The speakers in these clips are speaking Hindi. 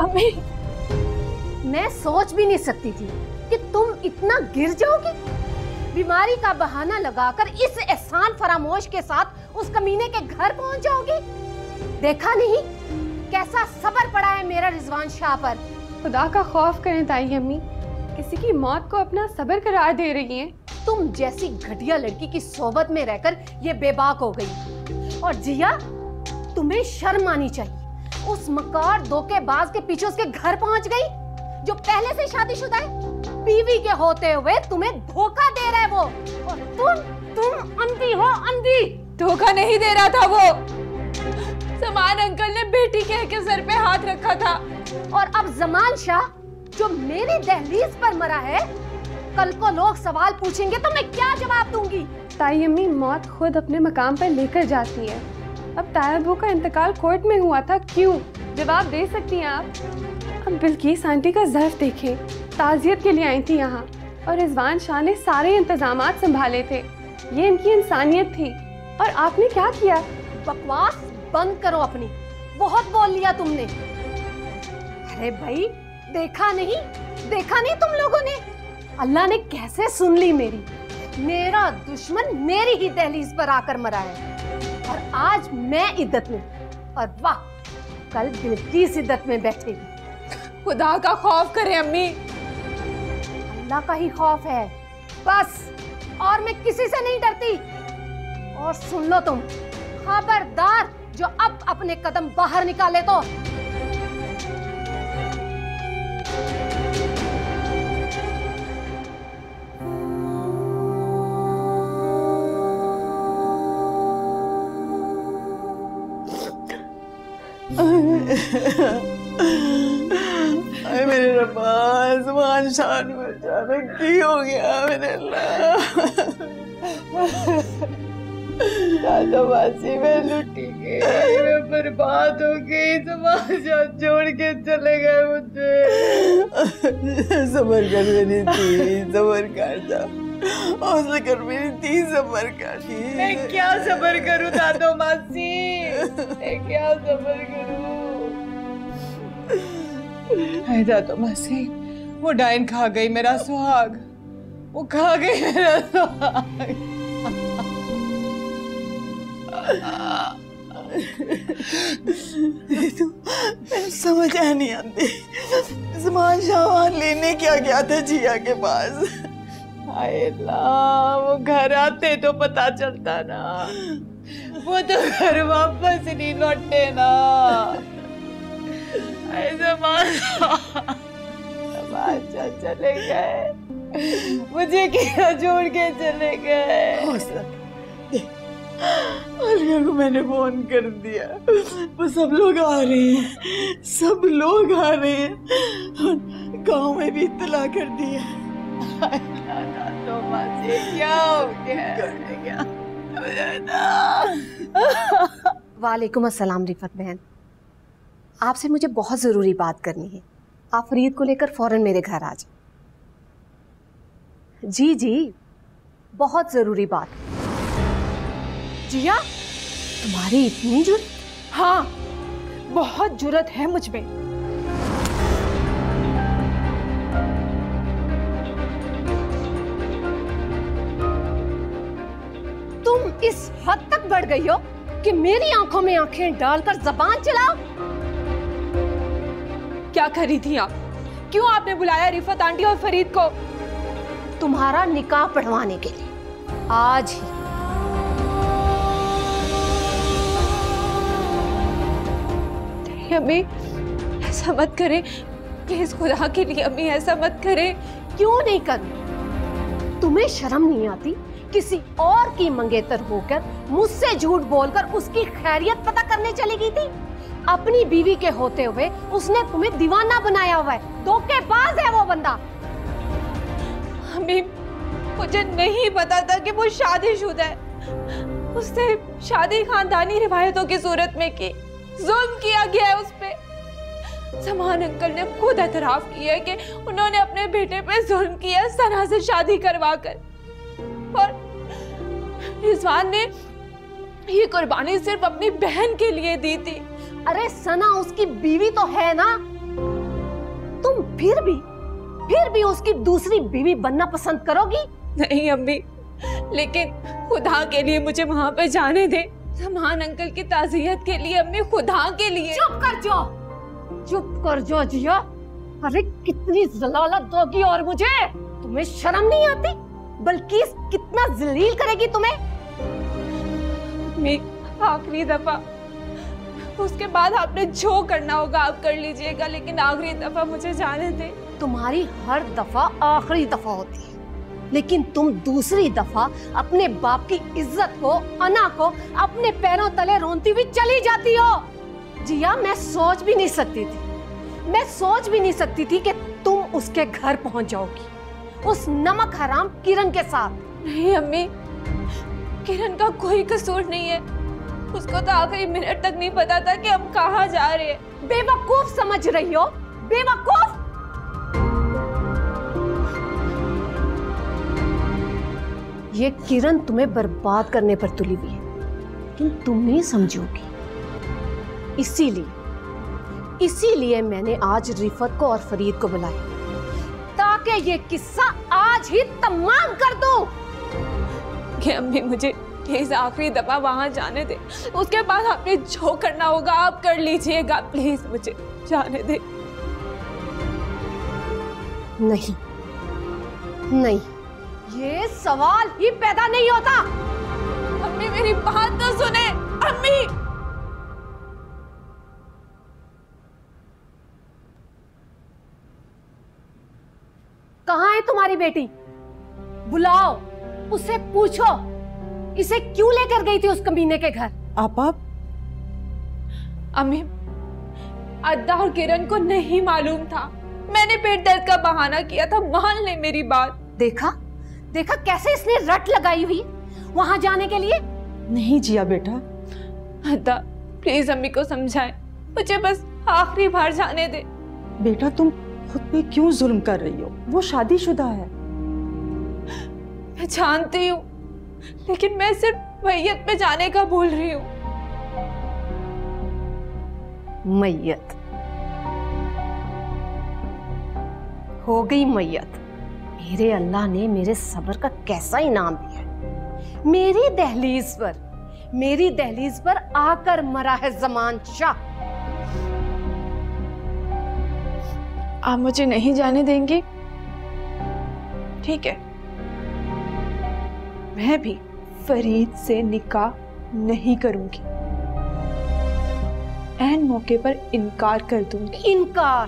अम्मी, मैं सोच भी नहीं सकती थी कि तुम इतना गिर जाओगी। बीमारी का बहाना लगाकर इस एहसान फरामोश के साथ उस कमीने के घर पहुंच जाओगी। देखा नहीं कैसा सब्र पड़ा है मेरा रिजवान शाह पर। खुदा का खौफ करें ताई अम्मी, किसी की मौत को अपना सब्र करार दे रही हैं। तुम जैसी घटिया लड़की की सोबत में रहकर ये बेबाक हो गई। और जिया, तुम्हें शर्म आनी चाहिए। उस मकार धोखेबाज के पीछे उसके घर पहुंच गई जो पहले से शादीशुदा है। बीवी के होते हुए तुम्हें धोखा दे रहा है वो। और तुम अंधी हो, अंधी। धोखा नहीं दे रहा था वो, जमान अंकल ने बेटी कह के सर पे हाथ रखा था। और अब जमान शाह जो मेरी दहलीज पर मरा है, कल को लोग सवाल पूछेंगे तो मैं क्या जवाब दूंगी? ताई अम्मी, मौत खुद अपने मकाम पर लेकर जाती है। अब तायबू का इंतकाल कोर्ट में हुआ था, क्यों? जवाब दे सकती हैं आप? अब बिल्किस आंटी का ज़र्फ देखें, ताज़ियत के लिए आई थी यहाँ और रिजवान शाह ने सारे इंतजामात संभाले थे। ये इनकी इंसानियत थी और आपने क्या किया? बकवास बंद करो अपनी, बहुत बोल लिया तुमने। अरे भाई, देखा नहीं तुम लोगों ने? अल्लाह ने कैसे सुन ली मेरा दुश्मन मेरी ही दहलीज पर आकर मरा है। और आज मैं इद्दत में, और वाह, कल बिल्किस इद्दत में बैठेगी। खुदा का खौफ करें अम्मी। अल्लाह का ही खौफ है बस, और मैं किसी से नहीं डरती। और सुन लो तुम, खबरदार जो अब अपने कदम बाहर निकाले तो। अरे मेरे रब्बा, ज़मान शाह को अचानक की हो गया मेरे अल्लाह। दादा मासी मैं लुटी गई, मैं बर्बाद हो गई। ज़मान शाह छोड़ के चले गए मुझे। सब्र कर मेरी थी, सब्र कर जा, हौसला कर मेरी थी, सब्र कर। मैं क्या सब्र करूं दादा मासी, मैं क्या सब्र करूं? हाय दादा मासी, वो डायन खा गई मेरा सुहाग, वो खा गई मेरा सुहाग। तो समझ नहीं आती, ज़मान शाह वहाँ लेने क्या गया था जिया के पास? हाय अल्लाह, वो घर आते तो पता चलता ना, वो तो घर वापस नहीं लौटे ना। चले गए, मुझे क्या छोड़ के चले गए। अलका को मैंने फोन कर दिया, वो सब लोग आ रहे हैं, सब लोग आ रहे हैं। गांव में भी इत्तला कर दिया। तो क्या हो गया? वालेकुम अस्सलाम रिफत बहन, आपसे मुझे बहुत ज़रूरी बात करनी है। आप फरीद को लेकर फ़ौरन मेरे घर आ जाओ। जी, बहुत ज़रूरी बात। जिया, तुम्हारी इतनी जुर्रत? हाँ, बहुत जुर्रत है मुझ में। तुम इस हद तक बढ़ गई हो कि मेरी आंखों में आंखें डालकर जबान चलाओ। क्या करी थी आप? क्यों आपने बुलाया रिफत आंटी और फरीद को? तुम्हारा निकाह पढ़वाने के लिए आज ही। अम्मी, ऐसा मत करें प्लीज, खुदा के लिए अम्मी, ऐसा मत करें। क्यों नहीं करनी? तुम्हें शर्म नहीं आती? किसी और की मंगेतर होकर मुझसे झूठ बोलकर उसकी खैरियत पता करने चली गई थी। अपनी बीवी के होते हुए उसने तुम्हें दीवाना बनाया हुआ है। धोखेबाज है वो बंदा। अम्मी, मुझे नहीं पता था कि वो शादीशुदा है। उसने शादी खानदानी रिवायतों की सूरत में की, जुल्म किया गया है उस पे। ज़मान अंकल ने खुद एतराफ किया कि उन्होंने अपने बेटे पे जुल्म किया सना से शादी करवाकर, और रिजवान ने ये कुर्बानी सिर्फ अपनी बहन के लिए दी थी। अरे सना उसकी बीवी तो है ना, फिर भी उसकी दूसरी बीवी बनना पसंद करोगी? नहीं अम्मी, लेकिन खुदा के लिए मुझे वहां पे जाने दे। समान अंकल की ताज़ियत के लिए अम्मी, खुदा के लिए। चुप कर जाओ जिया। अरे कितनी जलालत दोगी और मुझे? तुम्हें शर्म नहीं आती? बल्कि कितना जलील करेगी तुम्हें। अम्मी, आखिरी दफा, उसके बाद आपने जो करना होगा आप कर लीजिएगा, लेकिन आखिरी दफा मुझे जाने दे। तुम्हारी हर दफा आखिरी दफा होती है, लेकिन तुम दूसरी दफा अपने बाप की इज्जत को, अना को अपने पैरों तले रोनती हुई चली जाती हो। जिया, मैं सोच भी नहीं सकती थी कि तुम उसके घर पहुंच जाओगी, उस नमक हराम किरण के साथ। नहीं अम्मी, किरण का कोई कसूर नहीं है। उसको तो आखिरी मिनट तक नहीं पता था कि हम कहाँ जा रहे हैं। बेवकूफ समझ रही हो? बेवकूफ। ये किरण तुम्हें बर्बाद करने पर तुली हुई है, लेकिन तुम नहीं समझोगी। इसीलिए मैंने आज रिफत को और फरीद को बुलाया, ताकि ये किस्सा आज ही तमाम कर दूं। कि अम्मी, मुझे प्लीज आखिरी दफा वहां जाने दे। उसके बाद आपने जो करना होगा आप कर लीजिएगा। प्लीज मुझे जाने दे। नहीं, ये सवाल ही पैदा नहीं होता। अम्मी, मेरी बात तो सुने। अम्मी, कहाँ है तुम्हारी बेटी? बुलाओ, उससे पूछो इसे क्यों लेकर गई थी उस कमीने के घर। आपा, अम्मी, अद्दा और किरण को नहीं मालूम था। मैंने पेट दर्द का बहाना किया था, मान ले मेरी बात। देखा कैसे इसने रट लगाई हुई वहां जाने के लिए। नहीं जिया बेटा। अद्दा, प्लीज अम्मी को समझाएं, मुझे बस आखिरी बार जाने दे। बेटा, तुम खुद पे क्यों जुल्म कर रही हो? वो शादीशुदा है। मैं जानती हूँ, लेकिन मैं सिर्फ मैयत पे जाने का बोल रही हूँ। मैयत हो गई मैयत। मेरे अल्लाह ने मेरे सब्र का कैसा इनाम दिया है। मेरी दहलीज पर आकर मरा है ज़मान शाह। आप मुझे नहीं जाने देंगे? ठीक है, मैं भी फरीद से निकाह नहीं करूंगी। ऐन मौके पर इनकार कर दूंगी। इनकार?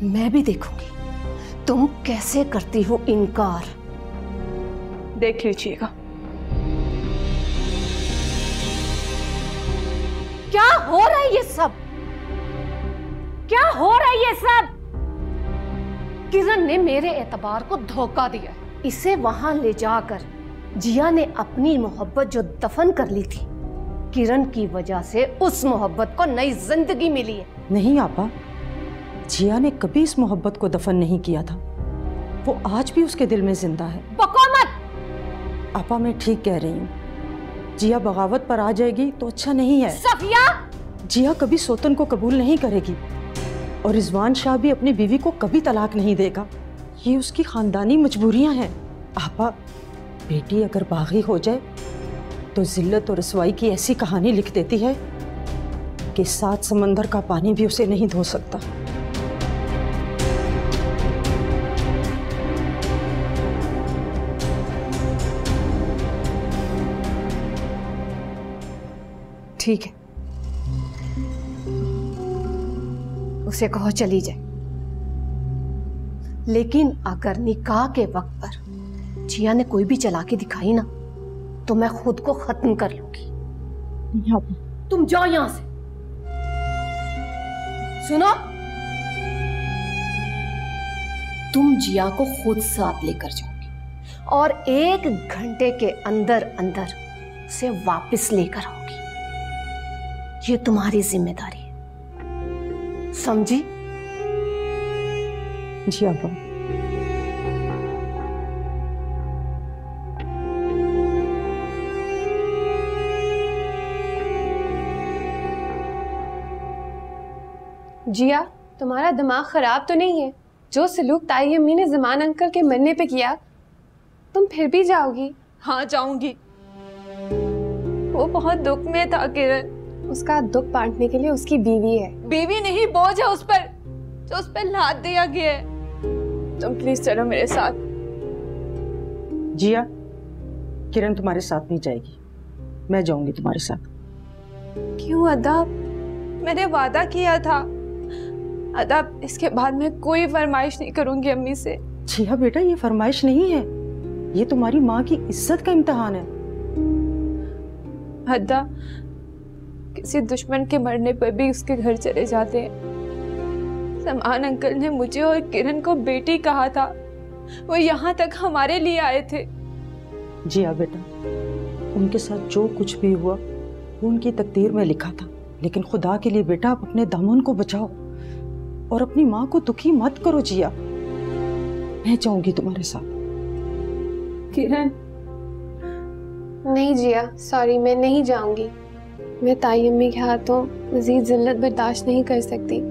मैं भी देखूंगी तुम कैसे करती हो इनकार। देख लीजिएगा। क्या हो रहा है ये सब? क्या हो रहा है ये सब? किरण ने मेरे एतबार को धोखा दिया। इसे वहां ले जाकर जिया ने अपनी मोहब्बत जो दफन कर ली थी, किरण की वजह से उस मोहब्बत को नई जिंदगी मिली है। नहीं आपा, जिया ने कभी इस मोहब्बत को दफन नहीं किया था। वो आज भी उसके दिल में जिंदा है। बको मत। आपा, मैं ठीक कह रही हूँ। जिया बगावत पर आ जाएगी तो अच्छा नहीं है। सफिया, जिया कभी सोतन को कबूल नहीं करेगी और रिजवान शाह भी अपनी बीवी को कभी तलाक नहीं देगा। ये उसकी खानदानी मजबूरियां हैं। आपा, बेटी अगर बागी हो जाए तो जिल्लत और रसवाई की ऐसी कहानी लिख देती है कि 7 समंदर का पानी भी उसे नहीं धो सकता। ठीक है, उसे कहो चली जाए, लेकिन अगर निकाह के वक्त पर जिया ने कोई भी चालाकी दिखाई ना, तो मैं खुद को खत्म कर लूंगी। तुम जाओ यहां से। सुनो, तुम जिया को खुद साथ लेकर जाओगी और 1 घंटे के अंदर अंदर उसे वापस लेकर आओगी। ये तुम्हारी जिम्मेदारी है, समझी? जी आपा। जिया, तुम्हारा दिमाग खराब तो नहीं है? जो सलूक ताई अम्मी ने ज़मान अंकल के मरने पे किया, तुम फिर भी जाओगी? हाँ जाऊंगी। वो बहुत दुख में था किरण। उसका दुख बांटने के लिए उसकी बीवी है। बीवी नहीं, बोझ है उस पर, जो उस पर लाद दिया गया है। तुम प्लीज चलो मेरे साथ। जिया, किरण तुम्हारे साथ नहीं जाएगी, मैं जाऊंगी तुम्हारे साथ। क्यों अदा? मैंने वादा किया था अदा, इसके बाद मैं कोई फरमाइश नहीं करूंगी अम्मी से। जिया बेटा, ये फरमाइश नहीं है, ये तुम्हारी माँ की इज्जत का इम्तिहान है। अदा, किसी दुश्मन के मरने पर भी उसके घर चले जाते हैं। समान अंकल ने मुझे और किरण को बेटी कहा था, वो यहाँ तक हमारे लिए आए थे। जिया बेटा, उनके साथ जो कुछ भी हुआ वो उनकी तकदीर में लिखा था, लेकिन खुदा के लिए बेटा आप अपने दामन को बचाओ और अपनी माँ को दुखी मत करो। जिया, मैं जाऊंगी तुम्हारे साथ। किरण, नहीं जिया, सॉरी, मैं नहीं जाऊंगी। मैं ताई अम्मी के हाथों मजीद जिल्लत बर्दाश्त नहीं कर सकती।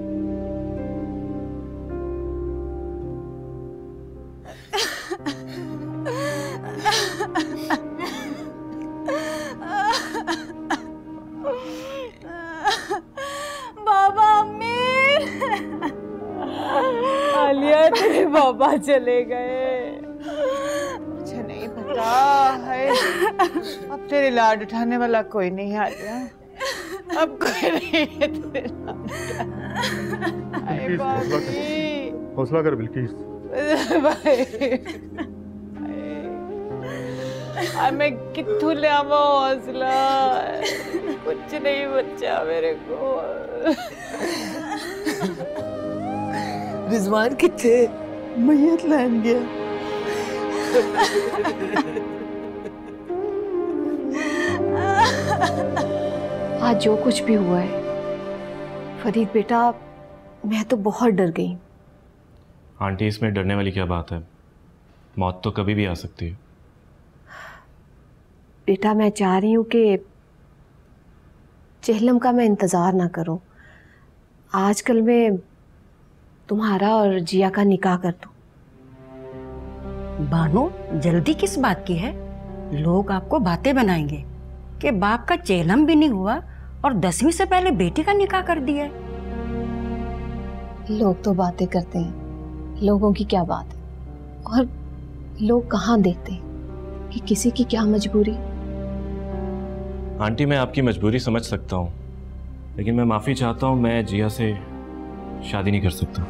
बाबा, अम्मी, आलिया तेरे बाबा चले गए। मुझे नहीं पता है, अब तेरे लाड उठाने वाला कोई नहीं आ गया। अब कोई नहीं है तेरे लाड उठाने। हौसला कर बिल्किस। मैं कित्थू ले आवा हौसला, कुछ नहीं बचा मेरे को। रिजवान किथे? मैयत लैन गया। आज जो कुछ भी हुआ है फरीद बेटा, मैं तो बहुत डर गई। आंटी, इसमें डरने वाली क्या बात है? मौत तो कभी भी आ सकती है। बेटा, मैं चाह रही हूँ कि चेहलम का मैं इंतज़ार ना करूँ। आजकल मैं तुम्हारा और जिया का निकाह कर दूँ। बानो, जल्दी किस बात की है? लोग आपको बातें बनाएंगे कि बाप का चेहलम भी नहीं हुआ और 10वीं से पहले बेटी का निकाह कर दिया है। लोग तो बातें करते हैं, लोगों की क्या बात है। और लोग कहाँ देखते हैं कि किसी की क्या मजबूरी। आंटी, मैं आपकी मजबूरी समझ सकता हूँ, लेकिन मैं माफ़ी चाहता हूँ, मैं जिया से शादी नहीं कर सकता।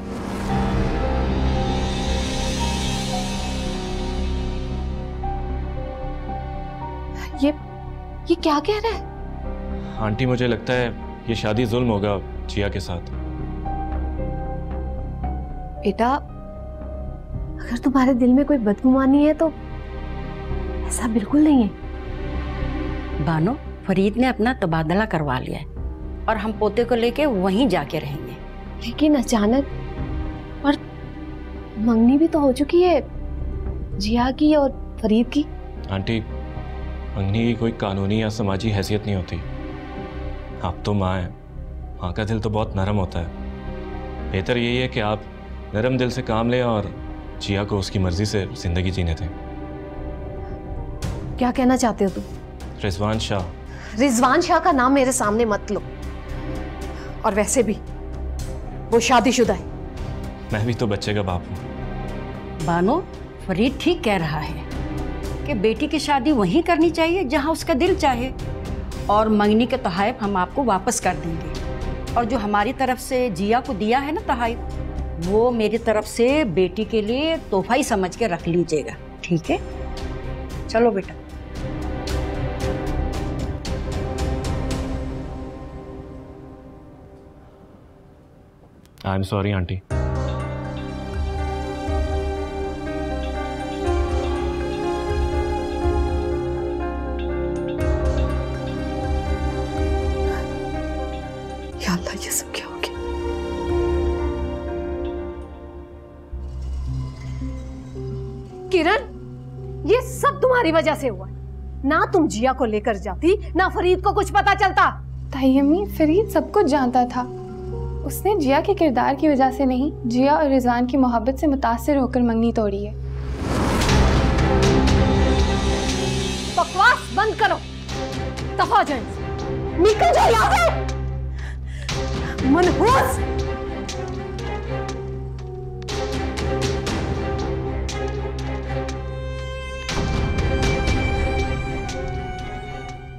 ये क्या कह रहा है? आंटी, मुझे लगता है ये शादी जुल्म होगा जिया के साथ। बेटा, अगर तुम्हारे दिल में कोई बदगुमानी है तो ऐसा बिल्कुल नहीं है। बानो, फरीद ने अपना तबादला करवा लिया है और हम पोते को लेके वहीं जाके रहेंगे। लेकिन अचानक, और मंगनी भी तो हो चुकी है जिया की और फरीद की। आंटी, मंगनी की कोई कानूनी या समाजी हैसियत नहीं होती। आप तो माँ हैं, माँ का दिल तो बहुत नरम होता है। बेहतर यही है कि आप नरम दिल से काम लें और जिया को उसकी मर्जी से जिंदगी जीने दें। क्या कहना चाहते हो तुम? रिजवान शाह। रिजवान शाह का नाम मेरे सामने मत लो। और वैसे भी वो शादीशुदा है। मैं भी तो बच्चे का बाप हूँ। बानो, फरीद ठीक कह रहा है कि बेटी की शादी वहीं करनी चाहिए जहां उसका दिल चाहे, और मंगनी के तोहफ़े हम आपको वापस कर देंगे। और जो हमारी तरफ से जिया को दिया है ना तोहफ़े, वो मेरी तरफ से बेटी के लिए तोहफा ही समझ के रख लीजिएगा, ठीक है? चलो बेटा। I am sorry aunty. या अल्लाह, ये सब क्या हो गया? किरण, ये सब तुम्हारी वजह से हुआ है। ना तुम जिया को लेकर जाती, ना फरीद को कुछ पता चलता। ताई अम्मी, फरीद सब कुछ जानता था। उसने जिया के किरदार की वजह से नहीं, जिया और रिजवान की मोहब्बत से मुतासिर होकर मंगनी तोड़ी है। बकवास बंद करो, दफा जाए, निकल जाओ यहाँ से। मनहूस।